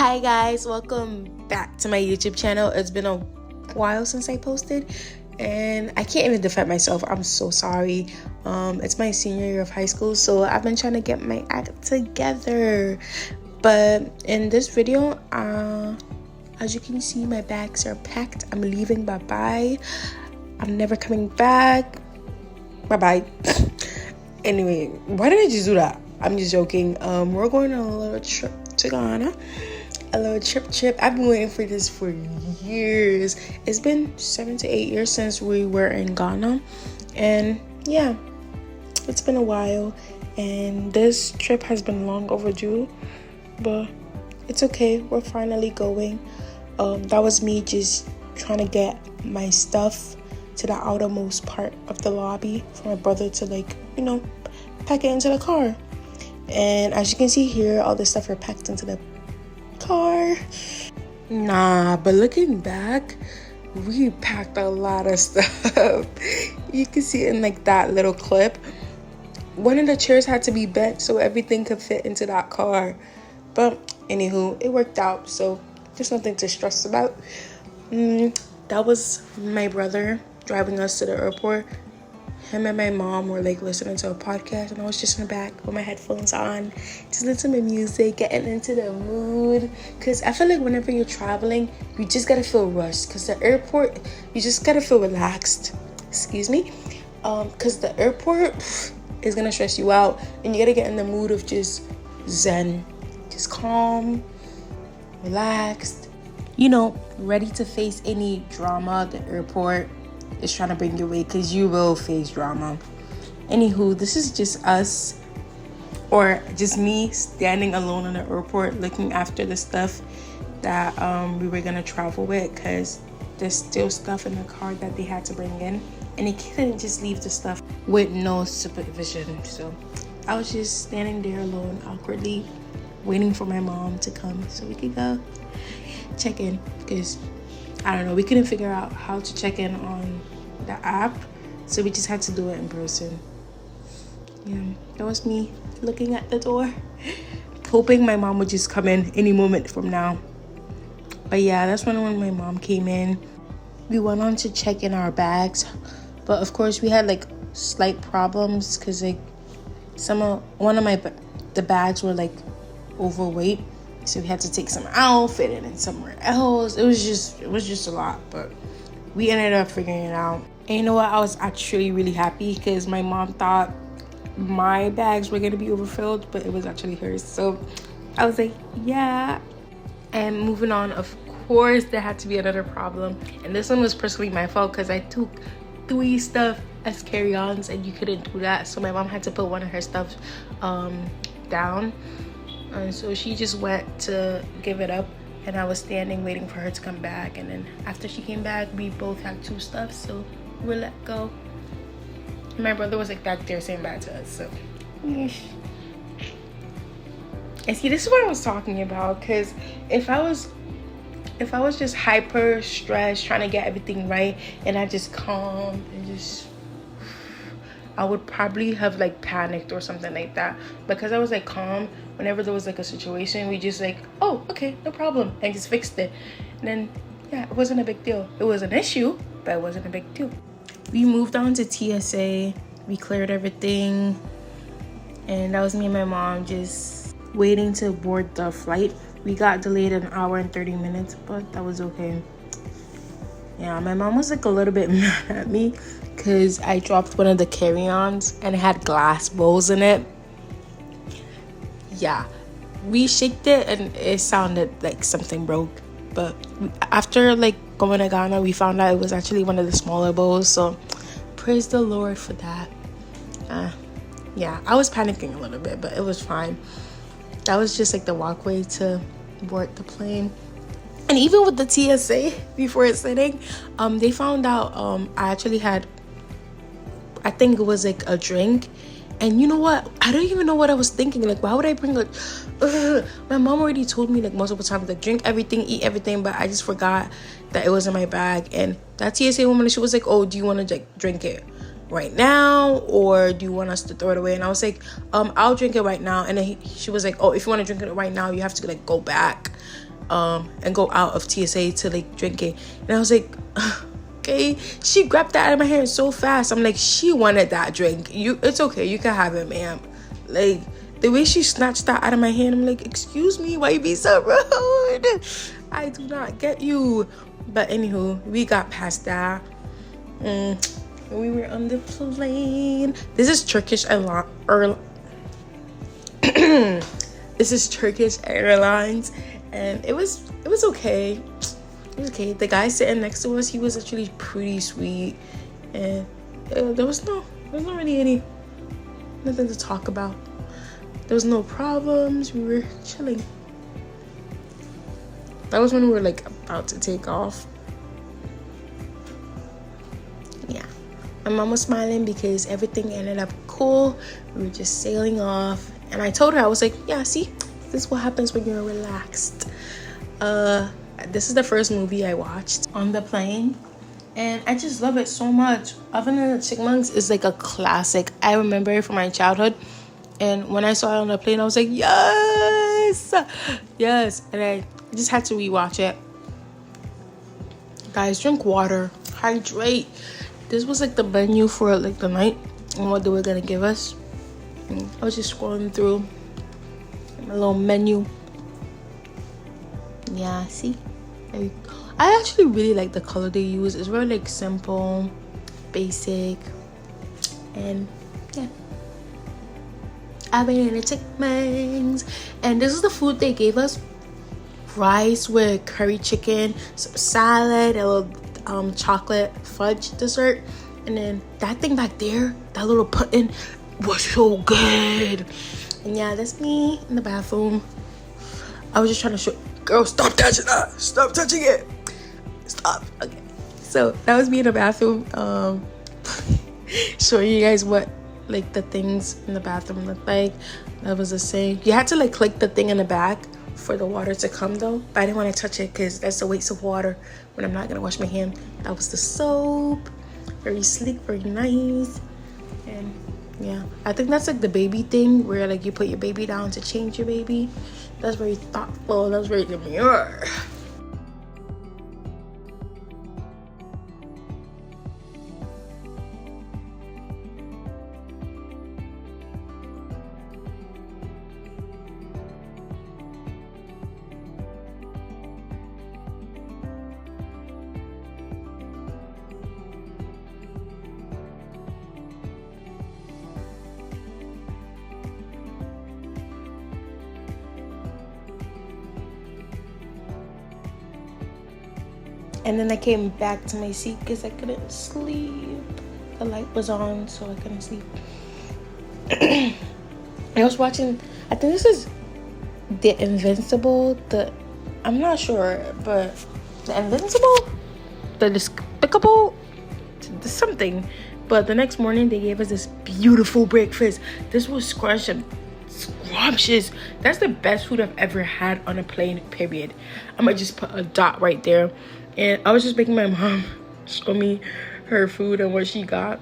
Hi guys, welcome back to my YouTube channel. It's been a while since I posted and I can't even defend myself. I'm so sorry. It's my senior year of high school, so I've been trying to get my act together. But in this video, as you can see, my bags are packed. I'm leaving. Bye-bye. I'm never coming back. Bye-bye. Anyway, why did I just do that? I'm just joking. We're going on a little trip to Ghana. A little trip. I've been waiting for this for years. It's been 7 to 8 years since we were in Ghana. And yeah, it's been a while. And this trip has been long overdue. But it's okay. We're finally going. That was me just trying to get my stuff to the outermost part of the lobby for my brother to pack it into the car. And as you can see here, all the stuff are packed into the car. But looking back, we packed a lot of stuff. You can see it in that little clip. One of the chairs had to be bent so everything could fit into that car. But anywho, it worked out, so there's nothing to stress about. That was my brother driving us to the airport. Him and my mom were listening to a podcast, and I was just in the back with my headphones on, just listening to music, getting into the mood. Because I feel like whenever you're traveling, you just gotta feel rushed. Because the airport, you just gotta feel relaxed. Excuse me. Because the airport is gonna stress you out, and you gotta get in the mood of just zen, just calm, relaxed. Ready to face any drama the airport is trying to bring your way, because you will face drama. Anywho, this is just us, or just me standing alone in the airport looking after the stuff that we were gonna travel with, because there's still stuff in the car that they had to bring in, and they couldn't just leave the stuff with no supervision. So I was just standing there alone, awkwardly waiting for my mom to come so we could go check in, because I don't know, we couldn't figure out how to check in on the app, so we just had to do it in person. Yeah, that was me looking at the door, hoping my mom would just come in any moment from now. But yeah, that's when my mom came in. We went on to check in our bags, but of course we had slight problems, because one of the bags were overweight. So we had to take some out, fit it in somewhere else. It was just a lot, but we ended up figuring it out. And you know what? I was actually really happy, because my mom thought my bags were going to be overfilled, but it was actually hers. So I was like, yeah. And moving on, of course, there had to be another problem. And this one was personally my fault, because I took 3 stuff as carry-ons, and you couldn't do that. So my mom had to put one of her stuff down. And so she just went to give it up, and I was standing waiting for her to come back. And then after she came back, we both had 2 stuff, so we let go. And my brother was back there saying bye to us. So and see, this is what I was talking about, because if I was just hyper stressed trying to get everything right, and I just calm and I would probably have panicked or something like that. Because I was calm, whenever there was a situation, we just oh, okay, no problem, and just fixed it. And then yeah, it wasn't a big deal. It was an issue, but it wasn't a big deal. We moved on to TSA. We cleared everything, and that was me and my mom just waiting to board the flight. We got delayed 1 hour and 30 minutes, but that was okay. Yeah, my mom was a little bit mad at me, because I dropped one of the carry-ons and it had glass bowls in it. Yeah, we shaked it and it sounded like something broke. But after going to Ghana, we found out it was actually one of the smaller bowls. So praise the Lord for that. Yeah, I was panicking a little bit, but it was fine. That was just the walkway to board the plane. And even with the TSA, before it's sitting, they found out I actually had, I think it was a drink. And you know what? I don't even know what I was thinking. Why would I bring my mom already told me multiple times, drink everything, eat everything, but I just forgot that it was in my bag. And that TSA woman, she was oh, do you want to drink it right now, or do you want us to throw it away? And I was I'll drink it right now. And then she was oh, if you want to drink it right now, you have to go back. and go out of TSA to like drink it. And I was like, okay. She grabbed that out of my hand so fast. I'm like, she wanted that drink. It's okay, you can have it, ma'am. Like, the way she snatched that out of my hand, I'm like, excuse me, why you be so rude? I do not get you. But anywho, we got past that. We were on the plane. This is Turkish This is Turkish Airlines, and it was okay. It was okay. The guy sitting next to us, he was actually pretty sweet, and there was not really nothing to talk about. There was no problems. We were chilling. That was when we were like about to take off. Yeah. My mom was smiling because everything ended up cool. We were just sailing off. And I told her, I was like, yeah, see, this is what happens when you're relaxed. This is the first movie I watched on the plane. And I just love it so much. Alvin and the Chipmunks is like a classic. I remember it from my childhood. And when I saw it on the plane, I was like, yes! Yes. And I just had to rewatch it. Guys, drink water. Hydrate. This was like the menu for like the night and what they were gonna give us. I was just scrolling through my little menu. Yeah, see? I actually really like the color they use. It's very like simple, basic, and yeah. Alvin and the Chipmunks. And this is the food they gave us. Rice with curry chicken, some salad, a little chocolate fudge dessert, and then that thing back there, that little pudding, was so good. And yeah, that's me in the bathroom. I was just trying to show, girl, stop touching that, stop touching it, stop. Okay, so that was me in the bathroom, showing you guys what like the things in the bathroom look like. That was the same. You had to like click the thing in the back for the water to come though, but I didn't want to touch it because that's a waste of water when I'm not gonna wash my hand. That was the soap, very sleek, very nice. And yeah, I think that's like the baby thing where like you put your baby down to change your baby. That's very thoughtful. That was very demure. And then I came back to my seat because I couldn't sleep. The light was on, so I couldn't sleep. I was watching, I think this is The Invincible. I'm not sure, but The Invincible? The Despicable? Something. But the next morning, they gave us this beautiful breakfast. This was scrumptious. That's the best food I've ever had on a plane, period. I'm gonna just put a dot right there. And I was just making my mom show me her food and what she got.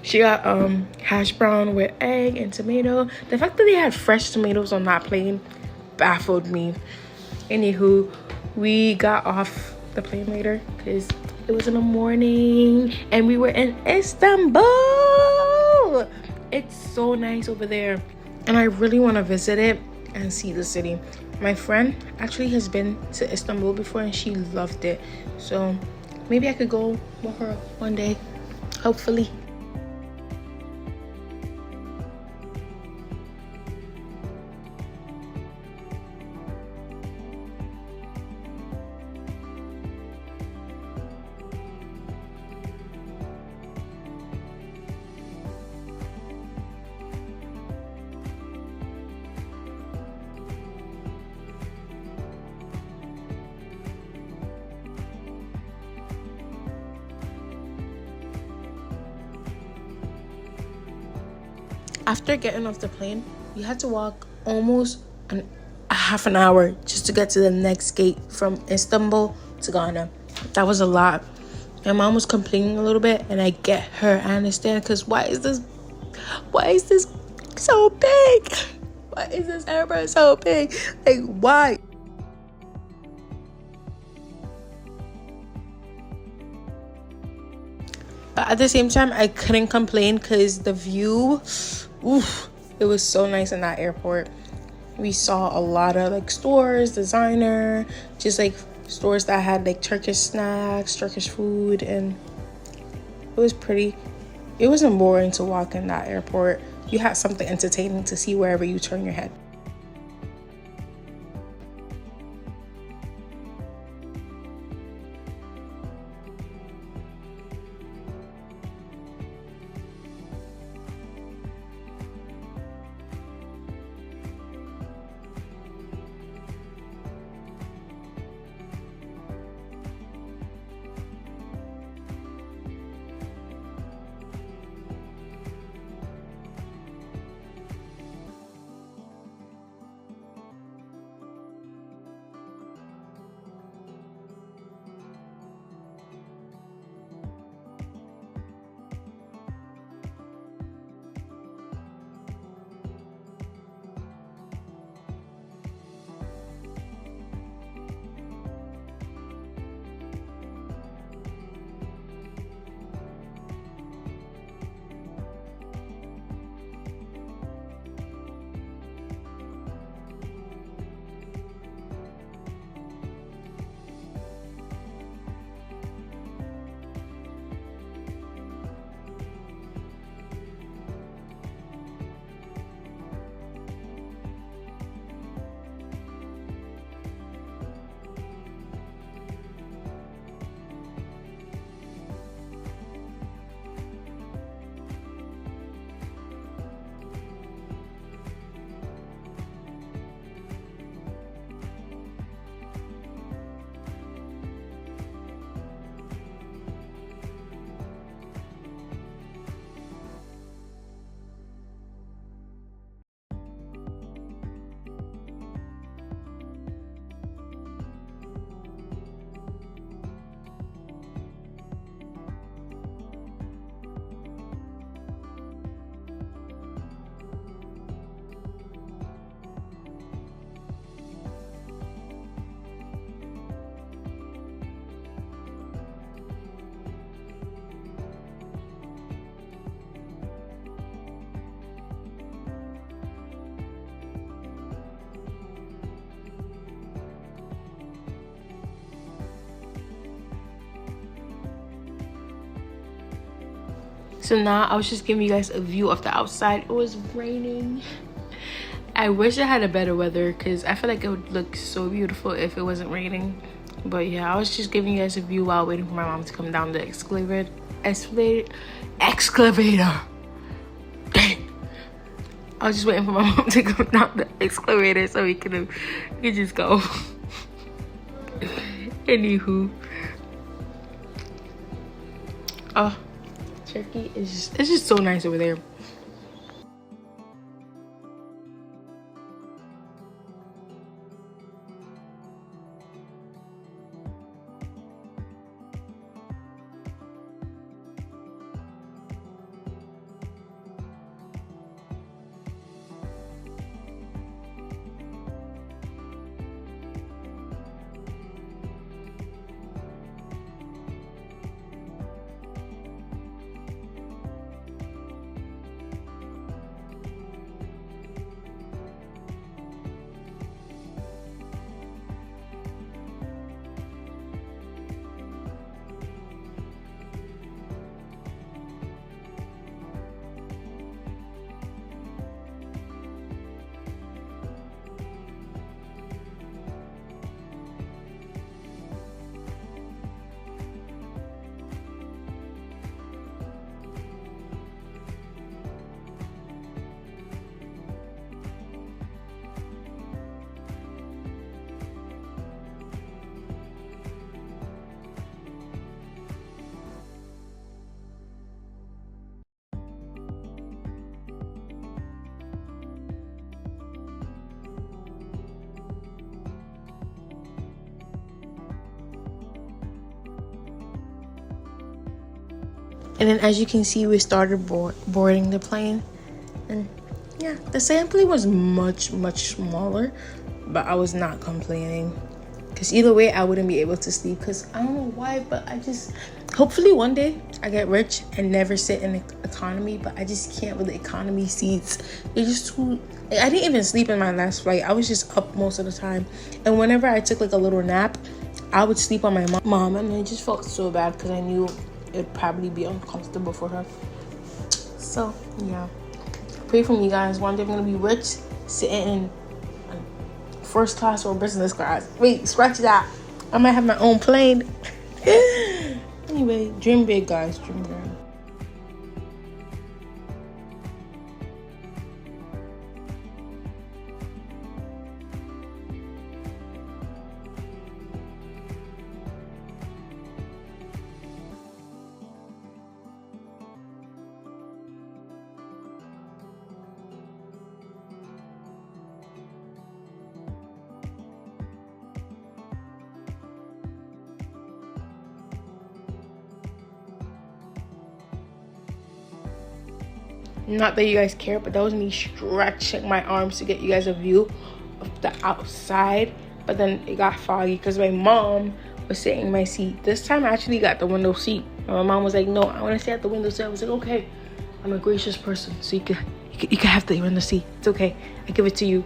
She got hash brown with egg and tomato. The fact that they had fresh tomatoes on that plane baffled me. Anywho, we got off the plane later because it was in the morning and we were in Istanbul. It's so nice over there and I really want to visit it and see the city. My friend actually has been to Istanbul before and she loved it. So maybe I could go with her one day, hopefully. After getting off the plane, we had to walk almost a half an hour just to get to the next gate from Istanbul to Ghana. That was a lot. My mom was complaining a little bit, and I get her. I understand, because why is this so big? Why is this airport so big? Like, why? But at the same time, I couldn't complain because the view, oof, it was so nice in that airport. We saw a lot of like stores, designer, just like stores that had like Turkish snacks, Turkish food, and it was pretty. It wasn't boring to walk in that airport. You had something entertaining to see wherever you turn your head. So now I was just giving you guys a view of the outside. It was raining. I wish I had a better weather because I feel like it would look so beautiful if it wasn't raining. But yeah, I was just giving you guys a view while waiting for my mom to come down the excavator. Dang. I was just waiting for my mom to come down the excavator so we could just go. Anywho. Oh, Turkey is it's just so nice over there. And then as you can see, we started boarding the plane. And yeah, the sampling was much smaller, but I was not complaining. because either way I wouldn't be able to sleep, because I don't know why, but I just, hopefully one day I get rich and never sit in the economy, but I just can't with the economy seats. They're just too, I didn't even sleep in my last flight. I was just up most of the time, and whenever I took like a little nap, I would sleep on my mom, and I just felt so bad because I knew it'd probably be uncomfortable for her. So yeah, pray for me, guys. One day I'm gonna be rich, sitting in first class or business class. Wait, scratch that. I might have my own plane. Anyway, dream big, guys. Dream big. Not that you guys care, but that was me stretching my arms to get you guys a view of the outside. But then it got foggy because my mom was sitting in my seat. This time I actually got the window seat. And my mom was like, no, I want to sit at the window seat. I was like, okay, I'm a gracious person, so you can have the window seat. It's okay, I give it to you.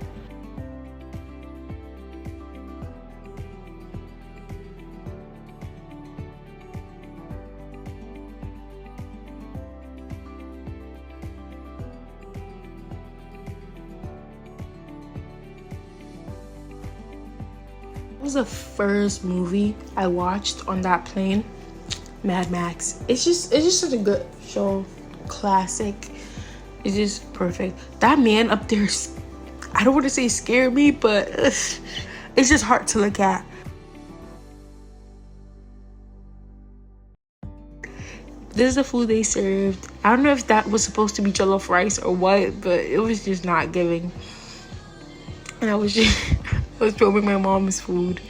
It was the first movie I watched on that plane, Mad Max. It's just such a good show, classic. It's just perfect. That man up there, I don't want to say scared me, but it's just hard to look at. This is the food they served. I don't know if that was supposed to be jollof rice or what, but it was just not giving. And I was throwing my mom's food,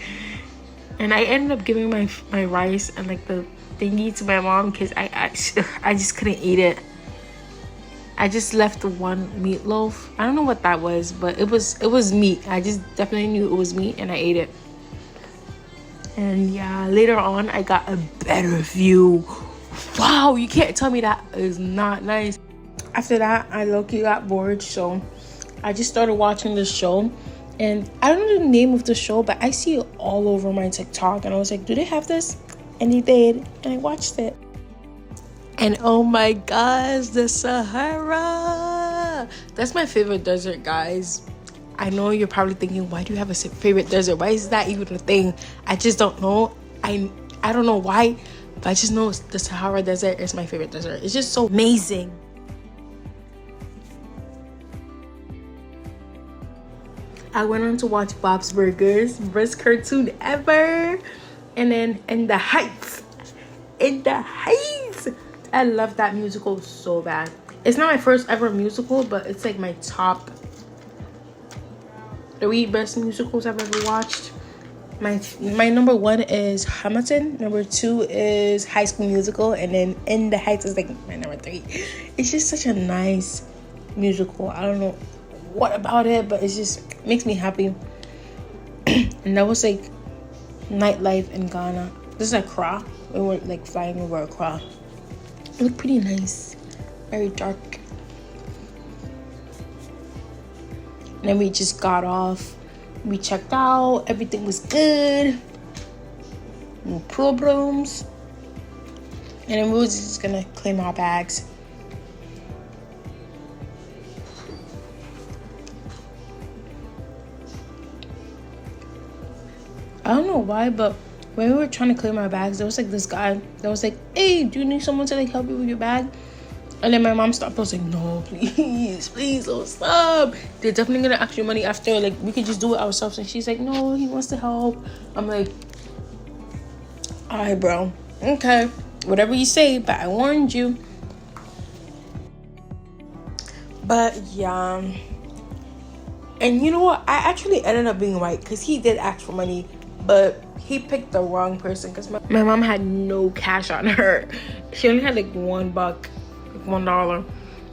and I ended up giving my rice and like the thingy to my mom because I just couldn't eat it. I just left the one meatloaf. I don't know what that was, but it was meat. I just definitely knew it was meat, and I ate it. And yeah, later on I got a better view. Wow, you can't tell me that is not nice. After that, I low-key got bored, so I just started watching this show. And I don't know the name of the show, but I see it all over my TikTok. And I was like, do they have this? And they did. And I watched it. And oh my gosh, the Sahara. That's my favorite desert, guys. I know you're probably thinking, why do you have a favorite desert? Why is that even a thing? I just don't know. I don't know why, but I just know the Sahara Desert is my favorite desert. It's just so amazing. I went on to watch Bob's Burgers, best cartoon ever. And then In the Heights. I love that musical so bad. It's not my first ever musical, but it's like my top 3 best musicals I've ever watched. My number 1 is Hamilton. Number 2 is High School Musical. And then In the Heights is like my number 3. It's just such a nice musical. I don't know what about it, but it just makes me happy. And that was like nightlife in Ghana. This is Accra. We were like flying over Accra. It looked pretty nice, very dark. And then we just got off. We checked out. Everything was good. No problems. And then we were just gonna claim our bags. I don't know why, but when we were trying to claim our bags, there was like this guy that was like, hey, do you need someone to like help you with your bag? And then my mom stopped. I was like, no, please don't stop. They're definitely gonna ask you money after. Like, we could just do it ourselves. And she's like, no, he wants to help. I'm like, all right, bro. Okay, whatever you say, but I warned you. But yeah. And you know what? I actually ended up being right because he did ask for money, but he picked the wrong person because my mom had no cash on her. She only had like $1, like $1.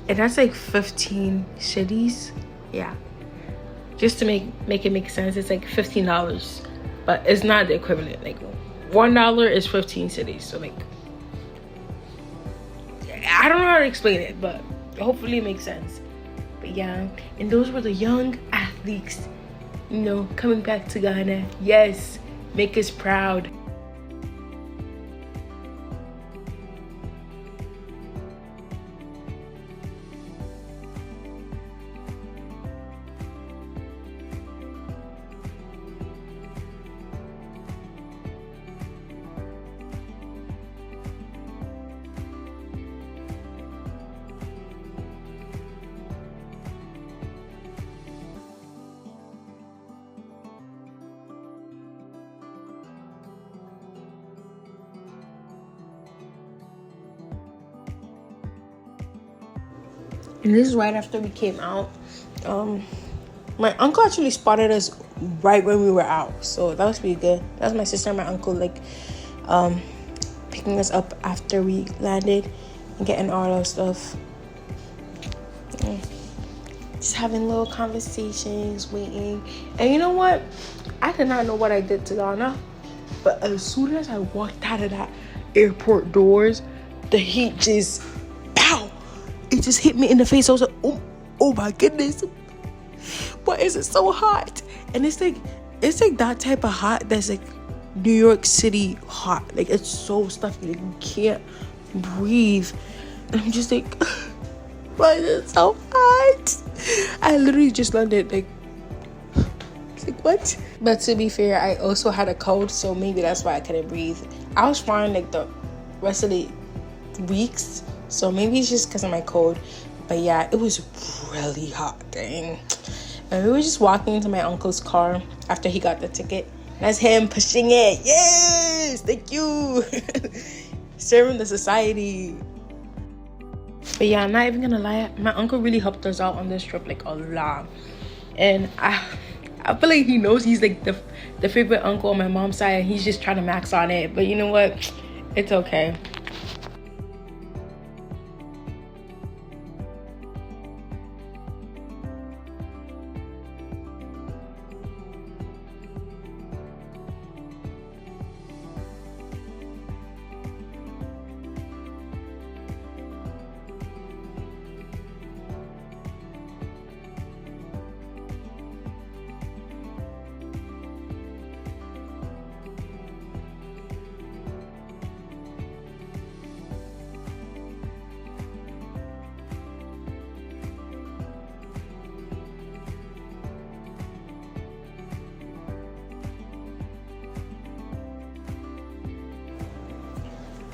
And that's like 15 cedis. Yeah. Just to make it make sense, it's like $15. but it's not the equivalent. Like $1 is 15 cities. So like, I don't know how to explain it, but hopefully it makes sense. But yeah, and those were the young athletes, you know, coming back to Ghana. Yes, make us proud. And this is right after we came out. My uncle actually spotted us right when we were out, so that was pretty good. That was my sister and my uncle, like, picking us up after we landed and getting all our stuff. Just having little conversations, waiting. And you know what? I did not know what I did to Ghana, but as soon as I walked out of that airport doors, the heat just, pow! It just hit me in the face. I was like, oh my goodness. Why is it so hot? And it's like that type of hot that's like New York City hot. Like, it's so stuffy. Like, you can't breathe. And I'm just like, why is it so hot? I literally just landed like what? But to be fair, I also had a cold, so maybe that's why I couldn't breathe. I was fine like the rest of the weeks, so maybe it's just because of my cold. But yeah, it was really hot, dang. And we were just walking into my uncle's car after he got the ticket. That's him pushing it. Yes, thank you. Serving the society. But yeah, I'm not even gonna lie, my uncle really helped us out on this trip, like, a lot. And I feel like he knows he's like the favorite uncle on my mom's side, and he's just trying to max on it. But you know what? It's okay.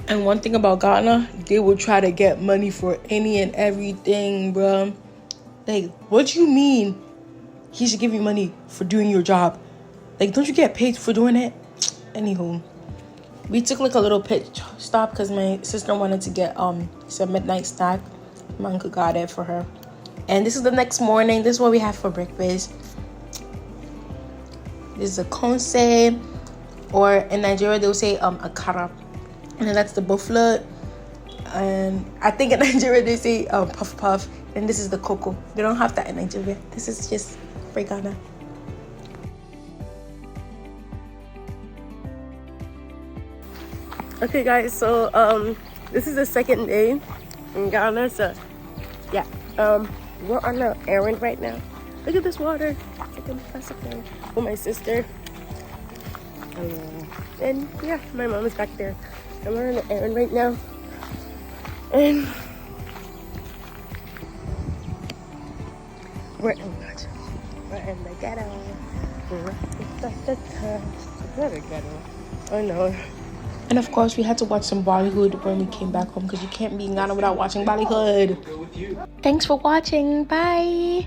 And one thing about Ghana, they will try to get money for any and everything, bruh. Like, what do you mean he should give you money for doing your job? Like, don't you get paid for doing it? Anywho, we took like a little pit stop because my sister wanted to get some midnight snack. My uncle got it for her. And this is the next morning. This is what we have for breakfast. This is a konse, or in Nigeria they'll say akara. And then that's the buffalo. And I think in Nigeria they say puff puff. And this is the cocoa. They don't have that in Nigeria. This is just for Ghana. Okay guys, so this is the second day in Ghana. So yeah, we're on an errand right now. Look at this water. It's like a plastic thing with my sister. And yeah, my mom is back there. And we're on an errand right now. And we're in the ghetto. We're in the ghetto. Oh no. And of course, we had to watch some Bollywood when we came back home, because you can't be in Ghana without watching Bollywood. Thanks for watching. Bye.